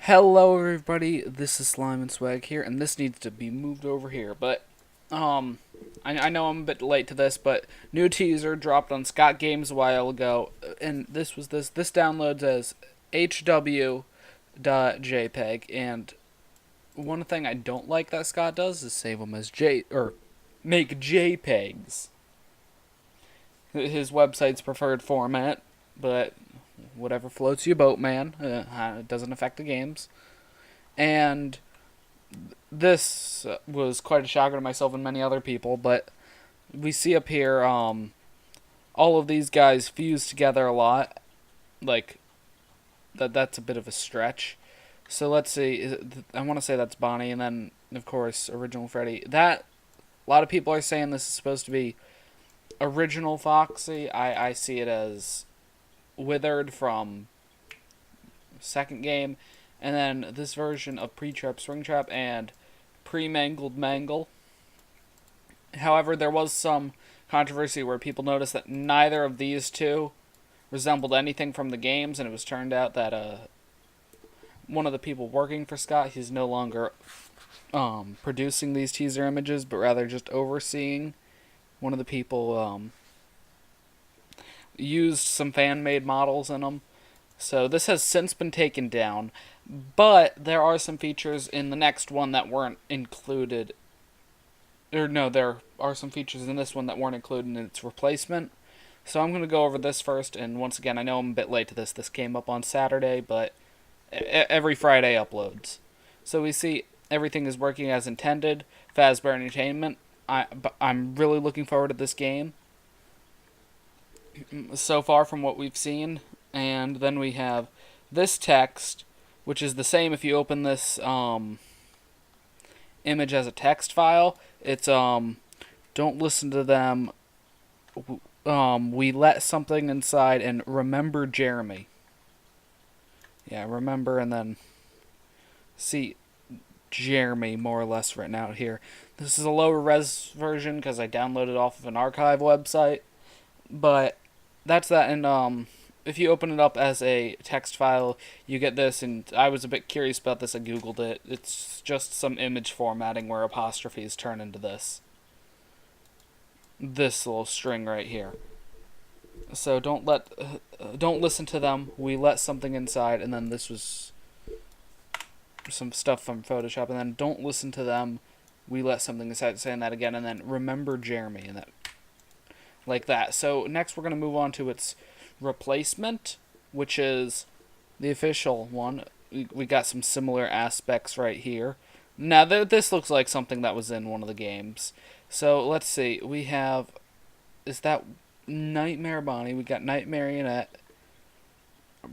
Hello everybody, this is Slime and Swag here, and this needs to be moved over here, but, I know I'm a bit late to this, but new teaser dropped on Scott Games a while ago, and this downloads as hw.jpg, and one thing I don't like that Scott does is save them as make JPEGs. His website's preferred format, but whatever floats your boat, man. It doesn't affect the games. And this was quite a shocker to myself and many other people, but we see up here all of these guys fused together a lot. Like, that's a bit of a stretch. So let's see. I want to say that's Bonnie, and then, of course, Original Freddy. A lot of people are saying this is supposed to be Original Foxy. I see it as Withered from second game, and then this version of Pre-Trap Springtrap and Pre-Mangled Mangle. However, there was some controversy where people noticed that neither of these two resembled anything from the games, and it was turned out that one of the people working for Scott, he's no longer producing these teaser images, but rather just overseeing. One of the people used some fan-made models in them. So this has since been taken down, but there are some features in the next one that weren't included. Or no, there are some features in this one that weren't included in its replacement. So I'm going to go over this first, and once again, I know I'm a bit late to this. This came up on Saturday, but every Friday uploads. So we see everything is working as intended. Fazbear Entertainment. I'm really looking forward to this game so far from what we've seen. And then we have this text, which is the same if you open this image as a text file. It's don't listen to them. We let something inside, and remember Jeremy. Yeah, remember, and then see Jeremy more or less written out here. This is a lower res version because I downloaded it off of an archive website, but that's that. And if you open it up as a text file, you get this, and I was a bit curious about this. I googled it. It's just some image formatting where apostrophes turn into this little string right here. So don't listen to them. We let something inside, and then this was some stuff from Photoshop, and then don't listen to them. We let something inside, saying that again, and then remember Jeremy, and that like that. So next we're gonna move on to its replacement, which is the official one. We got some similar aspects right here. Now this looks like something that was in one of the games. So let's see. We have, is that Nightmare Bonnie? We got Night Marionette,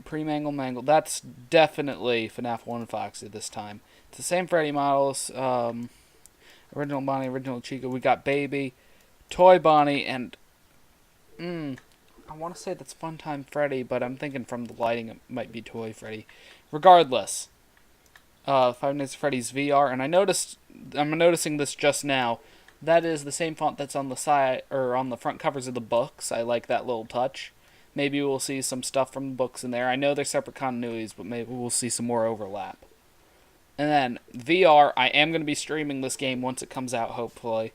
Pre-Mangle Mangle. That's definitely FNAF 1 Foxy this time. It's the same Freddy models. Original Bonnie, original Chica. We got Baby, Toy Bonnie, and I want to say that's Funtime Freddy, but I'm thinking from the lighting it might be Toy Freddy. Regardless, Five Nights at Freddy's VR, and I'm noticing this just now. That is the same font that's on the side or on the front covers of the books. I like that little touch. Maybe we'll see some stuff from the books in there. I know they're separate continuities, but maybe we'll see some more overlap. And then VR, I am going to be streaming this game once it comes out, hopefully.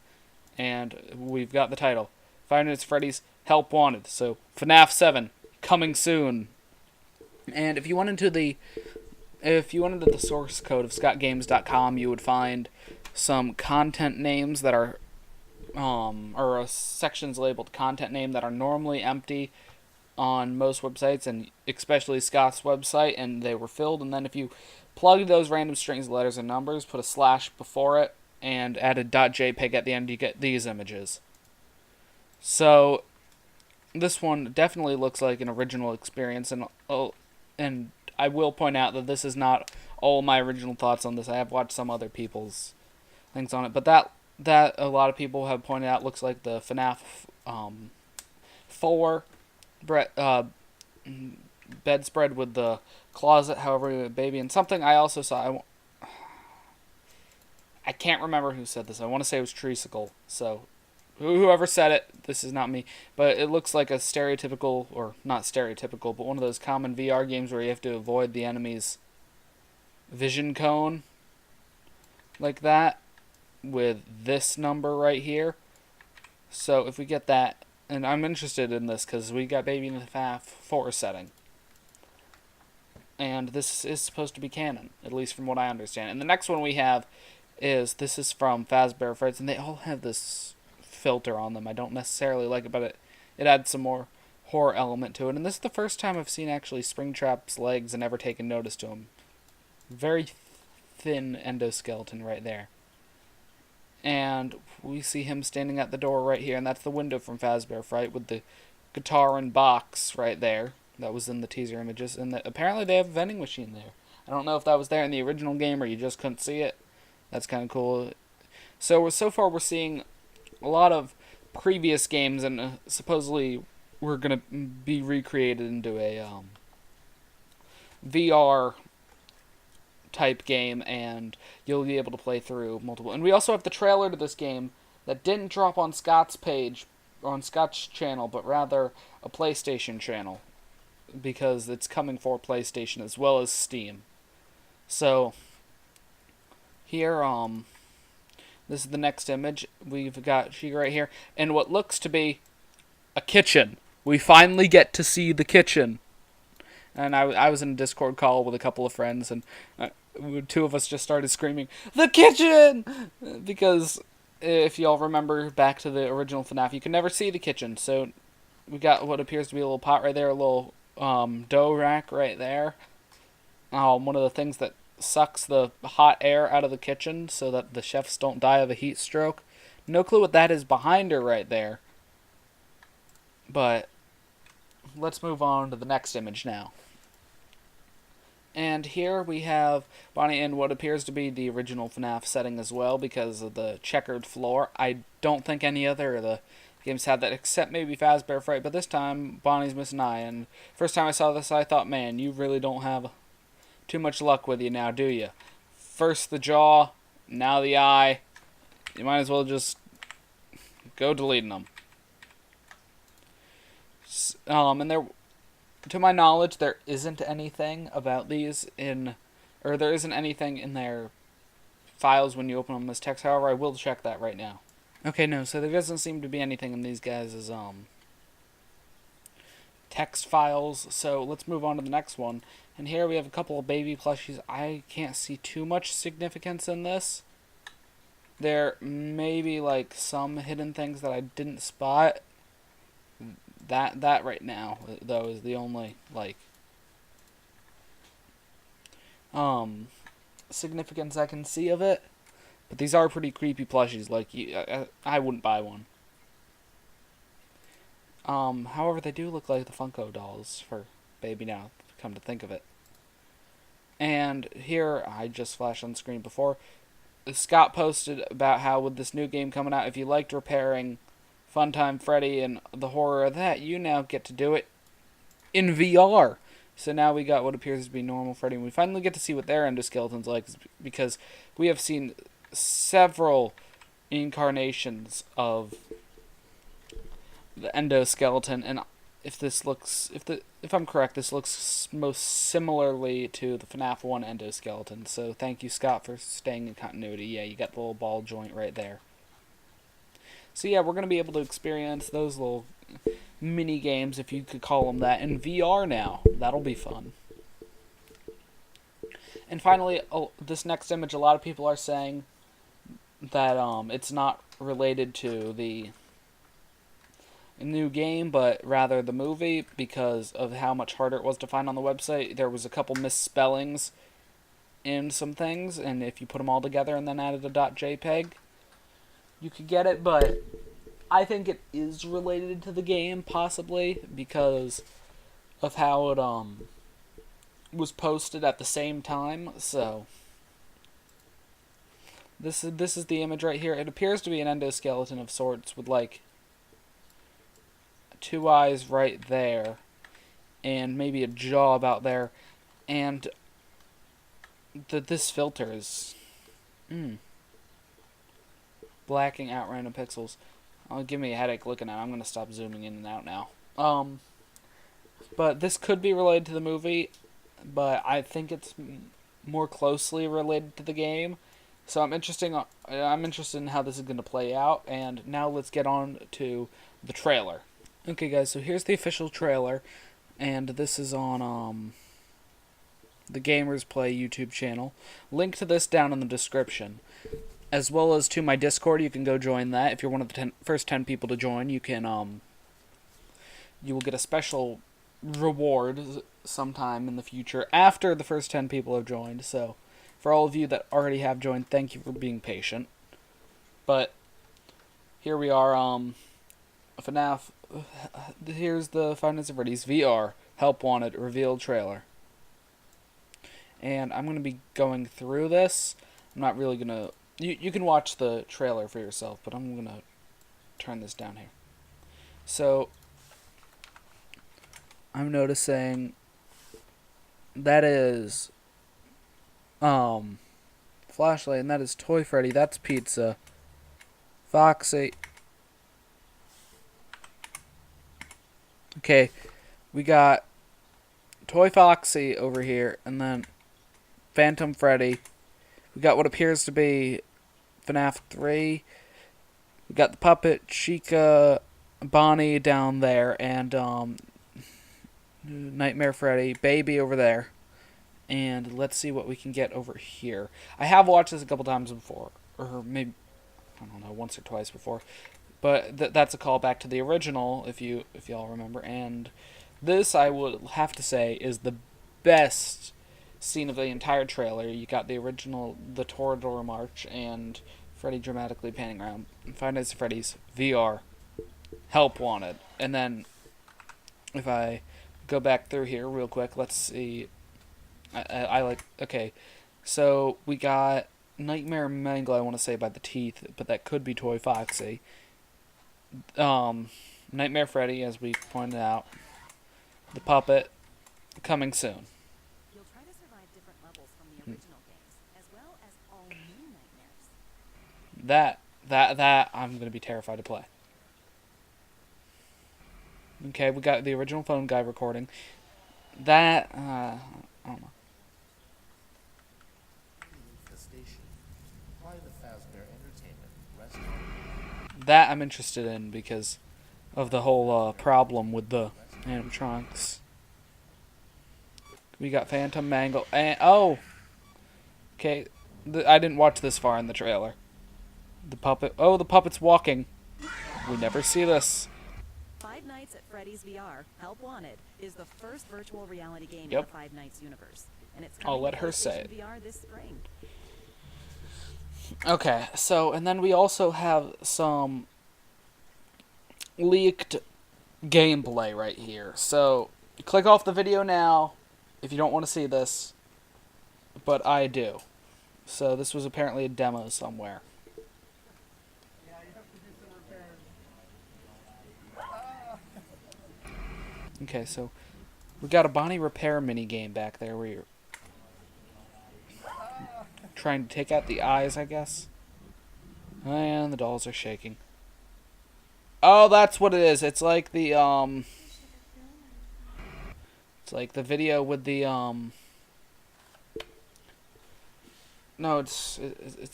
And we've got the title, Five Nights at Freddy's Help Wanted. So FNAF 7 coming soon. And if you went into the source code of scottgames.com, you would find some content names that are or sections labeled content name that are normally empty on most websites, and especially Scott's website, and they were filled. And then if you plug those random strings, letters, and numbers, put a slash before it, and add a .jpg at the end, you get these images. So this one definitely looks like an original experience, and I will point out that this is not all my original thoughts on this. I have watched some other people's things on it, but that a lot of people have pointed out looks like the FNAF 4 bedspread with the closet, however, baby, and something I also saw. I can't remember who said this. I want to say it was Treacicle. So whoever said it, this is not me, but it looks like a stereotypical, or not stereotypical, but one of those common VR games where you have to avoid the enemies vision cone like that with this number right here. So if we get that, and I'm interested in this because we got Baby in the FNAF 4 setting. And this is supposed to be canon, at least from what I understand. And the next one we have this is from Fazbear Frights, and they all have this filter on them. I don't necessarily like it, but it adds some more horror element to it. And this is the first time I've seen actually Springtrap's legs and ever taken notice to him. Very thin endoskeleton right there. And we see him standing at the door right here, and that's the window from Fazbear Fright with the guitar and box right there. That was in the teaser images, and apparently they have a vending machine there. I don't know if that was there in the original game or you just couldn't see it. That's kind of cool. So far we're seeing a lot of previous games, and supposedly we're gonna be recreated into a VR type game, and you'll be able to play through multiple. And we also have the trailer to this game that didn't drop on Scott's page or on Scott's channel, but rather a PlayStation channel, because it's coming for PlayStation as well as Steam. So here, this is the next image. We've got She right here, and what looks to be a kitchen. We finally get to see the kitchen. And I was in a Discord call with a couple of friends, and two of us just started screaming, "The kitchen!" Because if y'all remember back to the original FNAF, you can never see the kitchen. So we got what appears to be a little pot right there, a little dough rack right there. One of the things that sucks the hot air out of the kitchen so that the chefs don't die of a heat stroke. No clue what that is behind her right there. But let's move on to the next image now. And here we have Bonnie in what appears to be the original FNAF setting as well, because of the checkered floor. I don't think any other of the games had that, except maybe Fazbear Fright, but this time Bonnie's missing an eye. And first time I saw this, I thought, man, you really don't have too much luck with you now, do you? First the jaw, now the eye. You might as well just go deleting them. And there, to my knowledge, there isn't anything about these there isn't anything in their files when you open them as text. However, I will check that right now. Okay, no, so there doesn't seem to be anything in these guys' text files. So let's move on to the next one. And here we have a couple of baby plushies. I can't see too much significance in this. There may be like some hidden things that I didn't spot. That right now, though, is the only significance I can see of it. But these are pretty creepy plushies. Like, I wouldn't buy one. However, they do look like the Funko dolls for Baby now, come to think of it. And here, I just flashed on screen before, Scott posted about how with this new game coming out, if you liked repairing Funtime Freddy and the horror of that, you now get to do it in VR. So now we got what appears to be normal Freddy, and we finally get to see what their endoskeletons like, because we have seen several incarnations of the endoskeleton, and if I'm correct, this looks most similarly to the FNAF 1 endoskeleton. So thank you, Scott, for staying in continuity. Yeah, you got the little ball joint right there. So yeah, we're going to be able to experience those little mini games, if you could call them that, in VR now. That'll be fun. And finally, this next image, a lot of people are saying that it's not related to the new game, but rather the movie, because of how much harder it was to find on the website. There was a couple misspellings in some things, and if you put them all together and then added a .jpeg, you could get it. But I think it is related to the game, possibly, because of how it was posted at the same time. So this is the image right here. It appears to be an endoskeleton of sorts with like 2 eyes right there, and maybe a jaw about there, and this filter is blacking out random pixels. Give me a headache looking at it. I'm going to stop zooming in and out now. But this could be related to the movie, but I think it's more closely related to the game. So I'm interested in how this is going to play out. And now let's get on to the trailer. Okay, guys. So here's the official trailer, and this is on the Gamers Play YouTube channel. Link to this down in the description, as well as to my Discord. You can go join that. If you're one of the first 10 people to join, you can you will get a special reward sometime in the future after the first 10 people have joined. So for all of you that already have joined, thank you for being patient. But here we are, FNAF. Here's the Five Nights at Freddy's VR Help Wanted reveal trailer. And I'm going to be going through this. I'm not really going to... You can watch the trailer for yourself, but I'm going to turn this down here. So, I'm noticing that is Flashlight, and that is Toy Freddy. That's Pizza. Foxy. Okay, we got Toy Foxy over here, and then Phantom Freddy. We got what appears to be FNAF 3. We got the puppet, Chica, Bonnie down there, and Nightmare Freddy, Baby over there. And let's see what we can get over here. I have watched this a couple times before, or maybe, I don't know, once or twice before. But that's a callback to the original, if y'all remember. And this, I would have to say, is the best scene of the entire trailer. You got the original, the Toradora March, and Freddy dramatically panning around. Five Nights at Freddy's VR Help Wanted. And then, if I go back through here real quick, let's see. I like... Okay, so we got Nightmare Mangle, I want to say, by the teeth, but that could be Toy Foxy. Nightmare Freddy, as we pointed out. The puppet, coming soon. You'll try to survive different levels from the original games, as well as all new nightmares. That I'm going to be terrified to play. Okay, we got the original phone guy recording. That, I don't know. That I'm interested in because of the whole problem with the animatronics. We got Phantom Mangle, and oh, okay, I didn't watch this far in the trailer. The puppet. Oh, the puppet's walking. We never see this. Five Nights at Freddy's VR Help Wanted is the first virtual reality game in Yep. the Five Nights universe, and it's I'll coming let to her say it. PlayStation VR this spring. Okay, so, and then we also have some leaked gameplay right here. So, click off the video now if you don't want to see this, but I do. So, this was apparently a demo somewhere. Yeah, you have to do some repairs. Okay, so, we got a Bonnie Repair mini game back there where you're trying to take out the eyes, I guess. And the dolls are shaking. Oh, that's what it is. It's like the, it's like the video with the, no, it's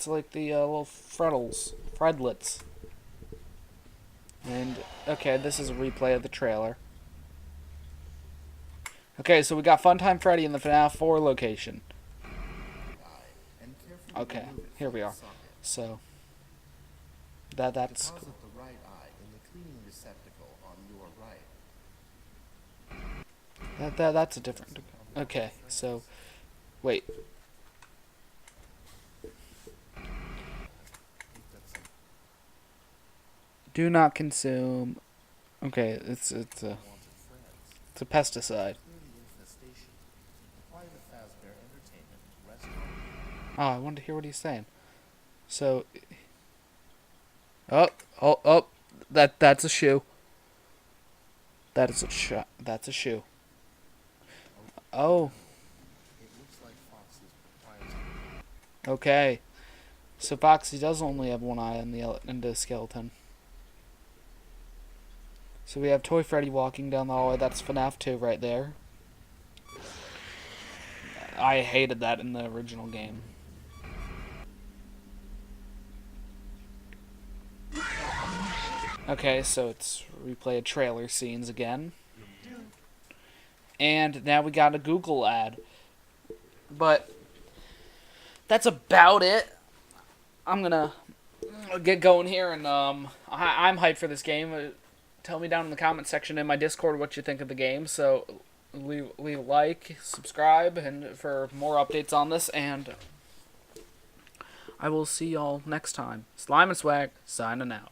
like the, little Fredlets. And, okay, this is a replay of the trailer. Okay, so we got Funtime Freddy in the FNAF 4 location. Okay, here we are. So, that's cool. Deposit the right eye in the cleaning receptacle on your right. That's a different. Okay, so, wait. Do not consume. Okay, it's a pesticide. Oh, I wanted to hear what he's saying. So, oh, that's a shoe. That is a shot. That's a shoe. Oh. Okay. So Foxy does only have one eye on the endoskeleton. So we have Toy Freddy walking down the hallway. That's FNAF 2 right there. I hated that in the original game. Okay, so it's replay trailer scenes again. And now we got a Google ad. But that's about it. I'm gonna get going here, and I'm hyped for this game. Tell me down in the comment section in my Discord what you think of the game. So leave a like, subscribe, and for more updates on this. And I will see y'all next time. Slime and Swag signing out.